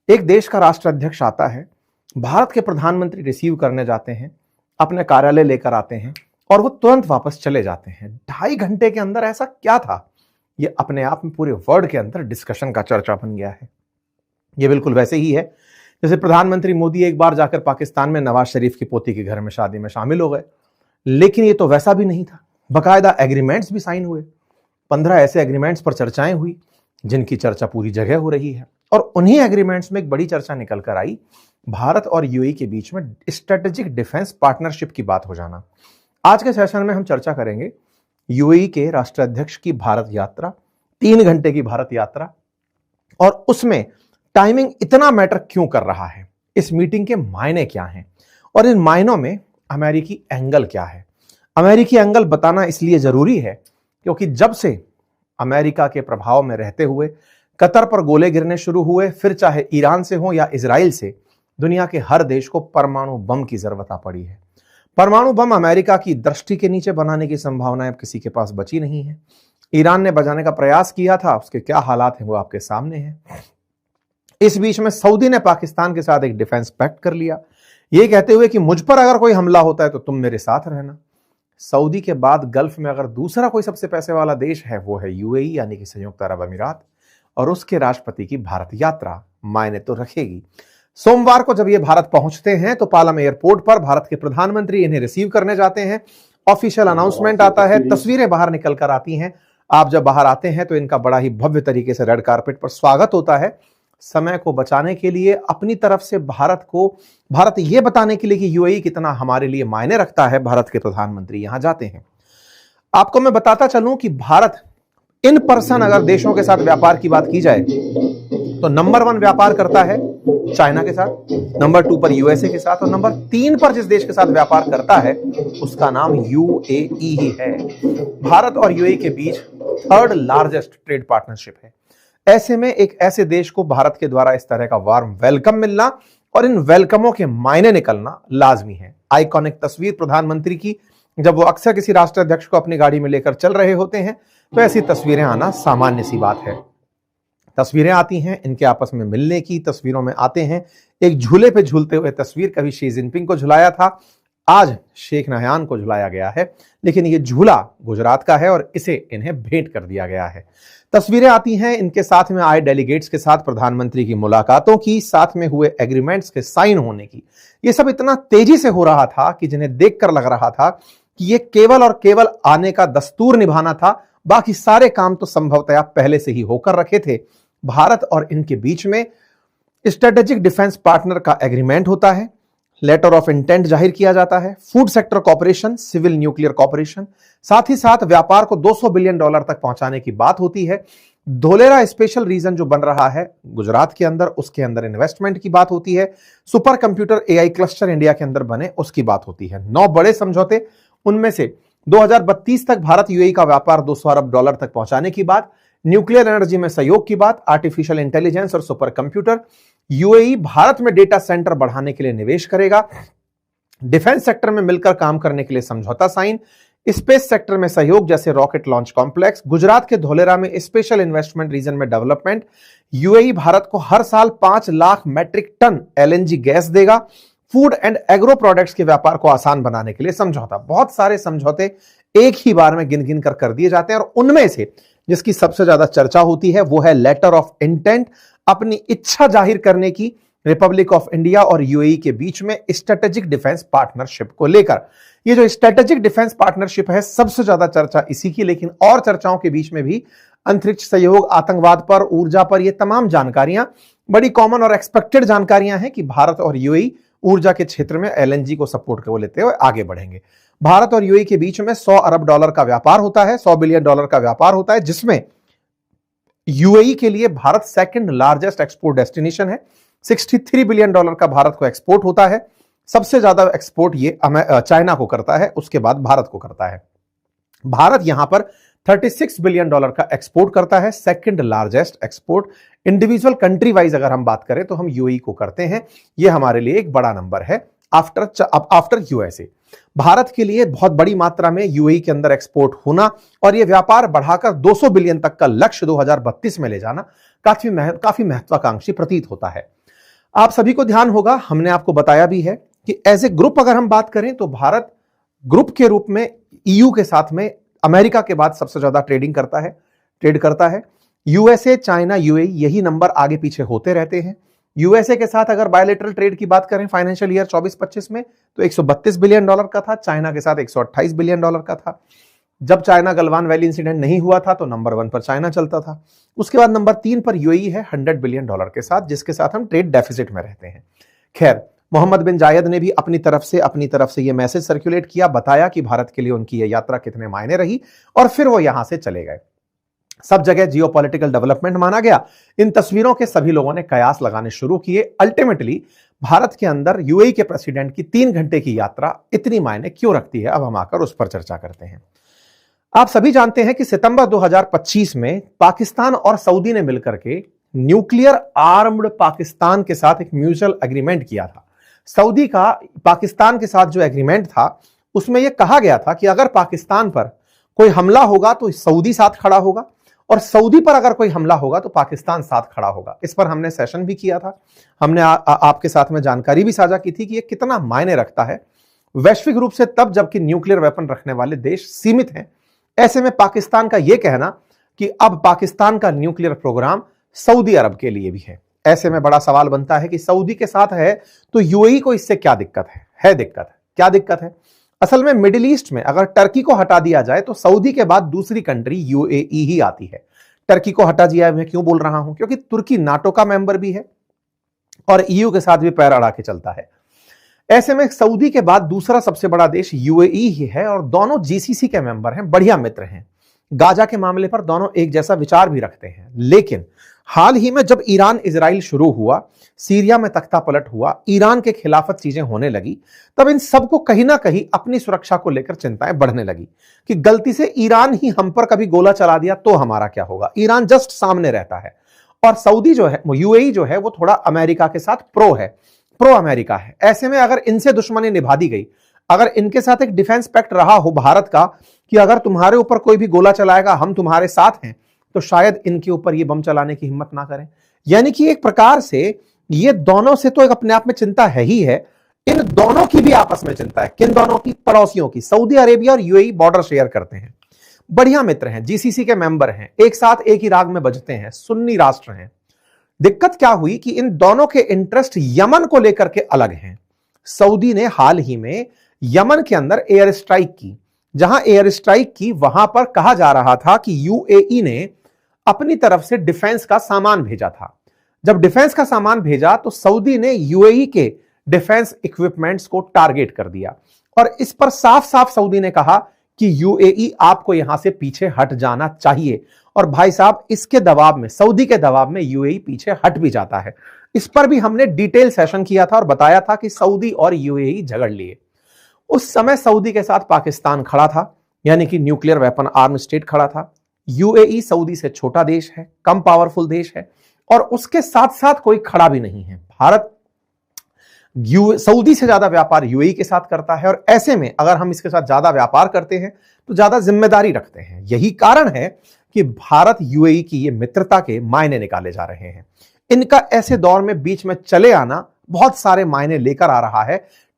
एक देश का राष्ट्राध्यक्ष आता है, भारत के प्रधानमंत्री रिसीव करने जाते हैं, अपने कार्यालय लेकर आते हैं और वो तुरंत वापस चले जाते हैं। 2.5 घंटे के अंदर ऐसा क्या था? ये अपने आप में पूरे वर्ल्ड के अंदर डिस्कशन का चर्चा बन गया है। ये बिल्कुल वैसे ही है जैसे प्रधानमंत्री मोदी एक बार जाकर पाकिस्तान में नवाज शरीफ की पोती के घर में शादी में शामिल हो गए। लेकिन ये तो वैसा भी नहीं था, बकायदा एग्रीमेंट्स भी साइन हुए। 15 ऐसे एग्रीमेंट्स पर चर्चाएं हुई जिनकी चर्चा पूरी जगह हो रही है। और उन्हीं एग्रीमेंट्स में एक बड़ी चर्चा निकल कर आई, भारत और यूएई के बीच में स्ट्रेटेजिक डिफेंस पार्टनरशिप की बात हो जाना। आज के सेशन में हम चर्चा करेंगे यूएई के राष्ट्राध्यक्ष की भारत यात्रा, 3 घंटे की भारत यात्रा, और उसमें टाइमिंग इतना मैटर क्यों कर रहा है, इस मीटिंग के मायने क्या हैं और इन मायनों में अमेरिकी एंगल क्या है। अमेरिकी एंगल बताना इसलिए जरूरी है क्योंकि जब से अमेरिका के प्रभाव में रहते हुए कतर पर गोले गिरने शुरू हुए, फिर चाहे ईरान से हो या इजराइल से, दुनिया के हर देश को परमाणु बम की जरूरत आ पड़ी है। परमाणु बम अमेरिका की दृष्टि के नीचे बनाने की संभावनाएं अब किसी के पास बची नहीं है। ईरान ने बजाने का प्रयास किया था, उसके क्या हालात हैं वो आपके सामने हैं। इस बीच में सऊदी ने पाकिस्तान के साथ एक डिफेंस पैक्ट कर लिया, ये कहते हुए कि मुझ पर अगर कोई हमला होता है तो तुम मेरे साथ रहना। सऊदी के बाद गल्फ में अगर दूसरा कोई सबसे पैसे वाला देश है वो है यूएई यानी कि संयुक्त अरब अमीरात, और उसके राष्ट्रपति की भारत यात्रा मायने तो रखेगी। सोमवार को जब ये भारत पहुंचते हैं तो पालम एयरपोर्ट पर भारत के प्रधानमंत्री इन्हें रिसीव करने जाते हैं। ऑफिशियल अनाउंसमेंट आता है, तस्वीरें बाहर निकल कर आती हैं। आप जब बाहर आते हैं तो इनका बड़ा ही भव्य तरीके से रेड कारपेट पर स्वागत होता है। समय को बचाने के लिए अपनी तरफ से भारत ये बताने के लिए कि यूएई कितना हमारे लिए मायने रखता है, भारत के प्रधानमंत्री यहां जाते हैं। आपको मैं बताता चलूं कि भारत इन पर्सन अगर देशों के साथ व्यापार की बात की जाए तो नंबर 1 व्यापार करता है चाइना के साथ, नंबर 2 पर यूएसए के साथ, और नंबर 3 पर जिस देश के साथ व्यापार करता है उसका नाम यूएई ही है। भारत और यूएई के बीच 3rd लार्जेस्ट ट्रेड पार्टनरशिप है। ऐसे में एक ऐसे देश को भारत के द्वारा इस तरह का वार्म वेलकम मिलना और इन वेलकमों के मायने निकलना लाजमी है। आइकॉनिक तस्वीर प्रधानमंत्री की, जब वो अक्सर किसी राष्ट्राध्यक्ष को अपनी गाड़ी में लेकर चल रहे होते हैं तो ऐसी तस्वीरें आना सामान्य सी बात है। तस्वीरें आती हैं इनके आपस में मिलने की, तस्वीरों में आते हैं एक झूले पे झूलते हुए तस्वीर। कभी शी जिनपिंग को झुलाया था, आज शेख नहयान को झुलाया गया है, लेकिन ये झूला गुजरात का है और इसे इन्हें भेंट कर दिया गया है। तस्वीरें आती हैं इनके साथ में आए डेलीगेट्स के साथ प्रधानमंत्री की मुलाकातों की, साथ में हुए एग्रीमेंट्स के साइन होने की। ये सब इतना तेजी से हो रहा था कि जिन्हें देखकर लग रहा था कि ये केवल और केवल आने का दस्तूर निभाना था, बाकी सारे काम तो संभवतया पहले से ही होकर रखे थे। भारत और इनके बीच में स्ट्रेटेजिक डिफेंस पार्टनर का एग्रीमेंट होता है, लेटर ऑफ इंटेंट जाहिर किया जाता है, food sector corporation, civil nuclear corporation, साथ ही साथ व्यापार को $200 बिलियन तक पहुंचाने की बात होती है। धोलेरा स्पेशल रीजन जो बन रहा है गुजरात के अंदर, उसके अंदर इन्वेस्टमेंट की बात होती है। Super computer AI cluster India के अंदर बने, उसकी बात होती है। 9 बड़े समझौते, उनमें से 2032 तक भारत यूएई का व्यापार $200 अरब तक पहुंचाने की बात, न्यूक्लियर एनर्जी में सहयोग की बात, आर्टिफिशियल इंटेलिजेंस और सुपर कंप्यूटर, यूएई भारत में डेटा सेंटर बढ़ाने के लिए निवेश करेगा, डिफेंस सेक्टर में मिलकर काम करने के लिए समझौता साइन, स्पेस सेक्टर में सहयोग जैसे रॉकेट लॉन्च कॉम्प्लेक्स, गुजरात के धोलेरा में स्पेशल इन्वेस्टमेंट रीजन में डेवलपमेंट, यूएई भारत को हर साल 5 lakh metric ton LNG gas देगा, फूड एंड एग्रो प्रोडक्ट्स के व्यापार को आसान बनाने के लिए समझौता। बहुत सारे समझौते एक ही बार में गिन गिन कर दिए जाते हैं और उनमें से जिसकी सबसे ज्यादा चर्चा होती है वो है लेटर ऑफ इंटेंट, अपनी इच्छा जाहिर करने की रिपब्लिक ऑफ इंडिया और यूएई के बीच में स्ट्रेटेजिक डिफेंस पार्टनरशिप को लेकर। ये जो स्ट्रेटेजिक डिफेंस पार्टनरशिप है सबसे ज्यादा चर्चा इसी की, लेकिन और चर्चाओं के बीच में भी अंतरिक्ष सहयोग, आतंकवाद पर, ऊर्जा पर, ये तमाम जानकारियां बड़ी कॉमन और एक्सपेक्टेड जानकारियां हैं कि भारत और यूएई ऊर्जा के क्षेत्र में एलएनजी को सपोर्ट को लेते हुए आगे बढ़ेंगे। भारत और यूएई के बीच में $100 अरब का व्यापार होता है, $100 बिलियन का व्यापार होता है, जिसमें यूएई के लिए Bharat 2nd largest export destination है। $63 बिलियन का भारत को एक्सपोर्ट होता है। सबसे ज्यादा एक्सपोर्ट ये चाइना को करता है, उसके बाद भारत को करता है। भारत यहां पर $36 बिलियन का एक्सपोर्ट करता है, 2nd largest export. Individual country wise अगर हम बात करें तो हम यूएई को करते हैं, यह हमारे लिए एक बड़ा नंबर है आफ्टर यूएसए। भारत के लिए बहुत बड़ी मात्रा में यूएई के अंदर एक्सपोर्ट होना और यह व्यापार बढ़ाकर 200 बिलियन तक का लक्ष्य 2032 में ले जाना काफी महत्वाकांक्षी प्रतीत होता है। आप सभी को ध्यान होगा, हमने आपको बताया भी है कि एज ए ग्रुप अगर हम बात करें तो भारत ग्रुप के रूप में ईयू के साथ में अमेरिका के बाद सबसे ज्यादा ट्रेड करता है। यूएसए, चाइना, यूएई यही नंबर आगे पीछे होते रहते हैं। यूएसए के साथ अगर बायलैटरल ट्रेड की बात करें फाइनेंशियल ईयर 24-25 में तो $132 बिलियन का था, चाइना के साथ $128 बिलियन का था। जब चाइना गलवान वैली इंसिडेंट नहीं हुआ था तो नंबर 1 पर चाइना चलता था। उसके बाद नंबर 3 पर यूएई है $100 बिलियन के साथ, जिसके साथ हम ट्रेड डेफिसिट में रहते हैं। खैर, मोहम्मद बिन जायद ने भी अपनी तरफ से यह मैसेज सर्कुलेट किया, बताया कि भारत के लिए उनकी यह यात्रा कितने मायने रही और फिर वो यहां से चले गए। सब जगह जियोपॉलिटिकल डेवलपमेंट माना गया। इन तस्वीरों के सभी लोगों ने कयास लगाने शुरू किए। अल्टीमेटली भारत के अंदर यूएई के प्रेसिडेंट की 3 घंटे की यात्रा इतनी मायने क्यों रखती है, अब हम आकर उस पर चर्चा करते हैं। आप सभी जानते हैं कि सितंबर 2025 में पाकिस्तान और सऊदी ने मिलकर के न्यूक्लियर आर्म्ड पाकिस्तान के साथ एक म्यूचुअल एग्रीमेंट किया था। सऊदी का पाकिस्तान के साथ जो एग्रीमेंट था उसमें यह कहा गया था कि अगर पाकिस्तान पर कोई हमला होगा तो सऊदी साथ खड़ा होगा और सऊदी पर अगर कोई हमला होगा तो पाकिस्तान साथ खड़ा होगा। इस पर हमने सेशन भी किया था, हमने आपके साथ में जानकारी भी साझा की थी कि यह कितना मायने रखता है वैश्विक रूप से, तब जबकि न्यूक्लियर वेपन रखने वाले देश सीमित हैं। ऐसे में पाकिस्तान का यह कहना कि अब पाकिस्तान का न्यूक्लियर प्रोग्राम सऊदी अरब के लिए भी है, ऐसे में बड़ा सवाल बनता है कि सऊदी के साथ है तो यूएई को इससे क्या दिक्कत है दिक्कत क्या दिक्कत है। असल में मिडिल ईस्ट में अगर टर्की को हटा दिया जाए तो सऊदी के बाद दूसरी कंट्री यूएई ही आती है। टर्की को हटा दिया, मैं क्यों बोल रहा हूं, क्योंकि तुर्की नाटो का मेंबर भी है और ईयू के साथ भी पैर अड़ा के चलता है। ऐसे में सऊदी के बाद दूसरा सबसे बड़ा देश यूएई ही है और दोनों जीसीसी के मेंबर हैं, बढ़िया मित्र हैं। गाजा के मामले पर दोनों एक जैसा विचार भी रखते हैं। लेकिन हाल ही में जब ईरान इजराइल शुरू हुआ, सीरिया में तख्ता पलट हुआ, ईरान के खिलाफत चीजें होने लगी, तब इन सबको कहीं ना कहीं अपनी सुरक्षा को लेकर चिंताएं बढ़ने लगी कि गलती से ईरान ही हम पर कभी गोला चला दिया तो हमारा क्या होगा। ईरान जस्ट सामने रहता है और सऊदी जो है, यूएई जो है, वो थोड़ा अमेरिका के साथ प्रो अमेरिका है। ऐसे में अगर इनसे दुश्मनी निभा दी गई, अगर इनके साथ एक डिफेंस पैक्ट रहा हो भारत का कि अगर तुम्हारे ऊपर कोई भी गोला चलाएगा हम तुम्हारे साथ हैं, तो शायद इनके ऊपर ये बम चलाने की हिम्मत ना करें। यानी कि एक प्रकार से ये दोनों से तो एक अपने आप में चिंता है ही है, इन दोनों की भी आपस में चिंता है। किन दोनों की? पड़ोसियों की। सऊदी अरेबिया और यूएई बॉर्डर शेयर करते हैं, बढ़िया मित्र हैं, जीसीसी के मेंबर हैं, एक साथ एक ही राग में बजते हैं, सुन्नी राष्ट्र हैं। दिक्कत क्या हुई कि इन दोनों के इंटरेस्ट यमन को लेकर के अलग हैं। सऊदी ने हाल ही में यमन के अंदर एयर स्ट्राइक की, जहां एयर स्ट्राइक की वहां पर कहा जा रहा था कि यूएई ने अपनी तरफ से डिफेंस का सामान भेजा था। जब डिफेंस का सामान भेजा तो सऊदी ने यूएई के डिफेंस इक्विपमेंट्स को टारगेट कर दिया और इस पर साफ साफ सऊदी ने कहा कि यूएई आपको यहां से पीछे हट जाना चाहिए। और भाई साहब, इसके दबाव में, सऊदी के दबाव में यूएई पीछे हट भी जाता है। इस पर भी हमने डिटेल सेशन किया था और बताया था कि सऊदी और यूएई झगड़ लिए। उस समय सऊदी के साथ पाकिस्तान खड़ा था, यानी कि न्यूक्लियर वेपन आर्म स्टेट खड़ा था। यूएई सऊदी से छोटा देश है, कम पावरफुल देश है और उसके साथ साथ कोई खड़ा भी नहीं है। भारत सऊदी से ज्यादा व्यापार यूएई के साथ करता है और ऐसे में अगर हम इसके साथ ज्यादा व्यापार करते हैं तो ज्यादा जिम्मेदारी रखते हैं। यही कारण है कि भारत यूएई की ये मित्रता के मायने निकाले जा रहे हैं। इनका ऐसे दौर में बीच में चले आना बहुत सारे मायने लेकर आ रहा है।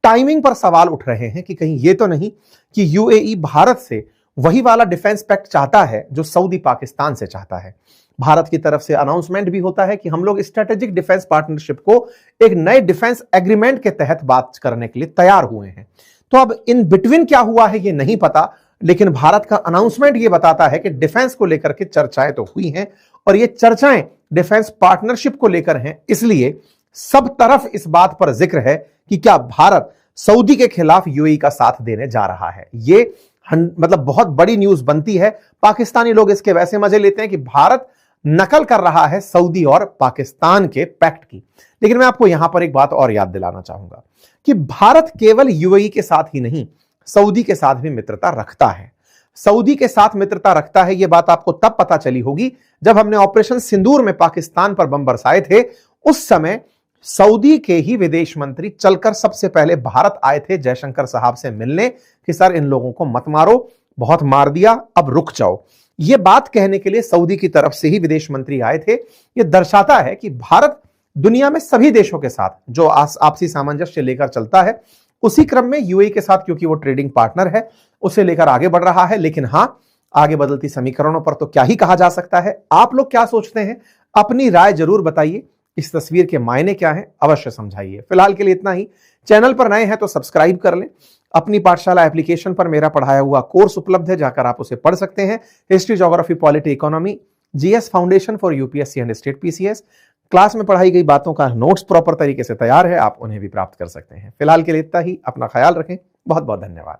टाइमिंग पर सवाल उठ रहे हैं कि कहीं ये तो नहीं कि यूएई भारत से वही वाला डिफेंस पैक्ट चाहता है जो सऊदी पाकिस्तान से चाहता है। भारत की तरफ से अनाउंसमेंट भी होता है कि हम लोग स्ट्रेटेजिक डिफेंस पार्टनरशिप को एक नए डिफेंस एग्रीमेंट के तहत बात करने के लिए तैयार हुए हैं। तो अब इन बिटवीन क्या हुआ है ये नहीं पता, लेकिन भारत का अनाउंसमेंट ये बताता है कि डिफेंस को लेकर के चर्चाएं तो हुई हैं और ये चर्चाएं डिफेंस पार्टनरशिप को लेकर हैं। इसलिए सब तरफ इस बात पर जिक्र है कि क्या भारत सऊदी के खिलाफ यूएई का साथ देने जा रहा है। ये मतलब बहुत बड़ी न्यूज बनती है। पाकिस्तानी लोग इसके वैसे मजे लेते हैं कि भारत नकल कर रहा है सऊदी और पाकिस्तान के पैक्ट की। लेकिन मैं आपको यहां पर एक बात और याद दिलाना चाहूंगा कि भारत केवल यूएई के साथ ही नहीं, सऊदी के साथ भी मित्रता रखता है। सऊदी के साथ मित्रता रखता है, यह बात आपको तब पता चली होगी जब हमने ऑपरेशन सिंदूर में पाकिस्तान पर बम बरसाए थे। उस समय सऊदी के ही विदेश मंत्री चलकर सबसे पहले भारत आए थे जयशंकर साहब से मिलने कि सर इन लोगों को मत मारो, बहुत मार दिया, अब रुक जाओ। यह बात कहने के लिए सऊदी की तरफ से ही विदेश मंत्री आए थे। यह दर्शाता है कि भारत दुनिया में सभी देशों के साथ जो आपसी सामंजस्य लेकर चलता है, उसी क्रम में यूएई के साथ, क्योंकि वो ट्रेडिंग पार्टनर है, उसे लेकर आगे बढ़ रहा है। लेकिन हां, आगे बदलती समीकरणों पर तो क्या ही कहा जा सकता है। आप लोग क्या सोचते हैं? अपनी राय जरूर बताइए। इस तस्वीर के मायने क्या हैं, अवश्य समझाइए। फिलहाल के लिए इतना ही। चैनल पर नए हैं तो सब्सक्राइब कर लें। अपनी पाठशाला एप्लीकेशन पर मेरा पढ़ाया हुआ कोर्स उपलब्ध है, जाकर आप उसे पढ़ सकते हैं। History, geography, polity, economy, GS foundation for UPSC and state PCS. Class में पढ़ाई गई बातों का नोट्स प्रॉपर तरीके से तैयार है, आप उन्हें भी प्राप्त कर सकते हैं। फिलहाल के लिए इतना ही। अपना ख्याल रखें। बहुत बहुत धन्यवाद।